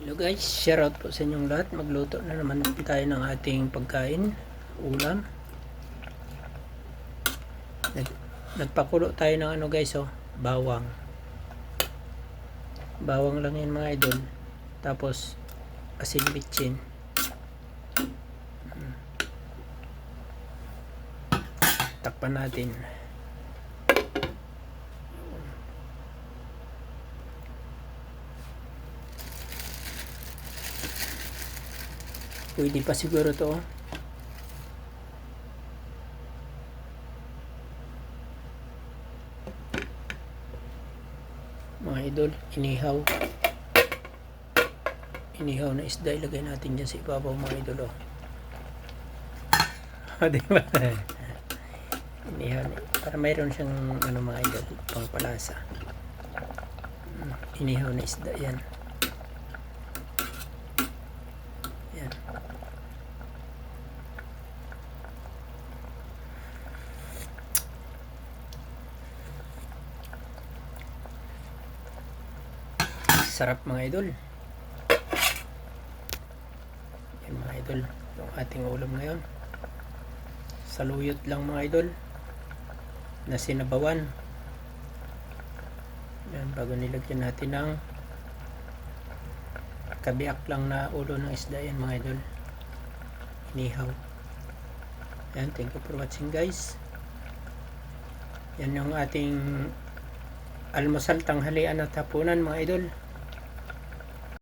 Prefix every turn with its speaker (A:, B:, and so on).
A: Hello guys, shoutout po sa inyong lahat. Magluto na naman tayo ng ating pagkain, ulam. Nagpakulo tayo ng ano guys, bawang. Bawang lang yan mga idol. Tapos asin bitchin. Takpan natin. Pwede pa siguro to. Mga idol, inihaw. Inihaw na isda ilagay natin dyan sa ibabaw mga idol. Diba? Inihaw na. Para mayroon siyang ano mga idol, pangpalasa. Inihaw na isda yan. Yan. Sarap mga idol. Yan mga idol, yung ating ulam ngayon. Saluyot lang mga idol na sinabawan. Yan, bago nilagyan natin ng kabiak lang na ulo ng isda yan mga idol. Inihaw. Yan, thank you for watching guys. Yan yung ating almusal, tanghalian at hapunan mga idol.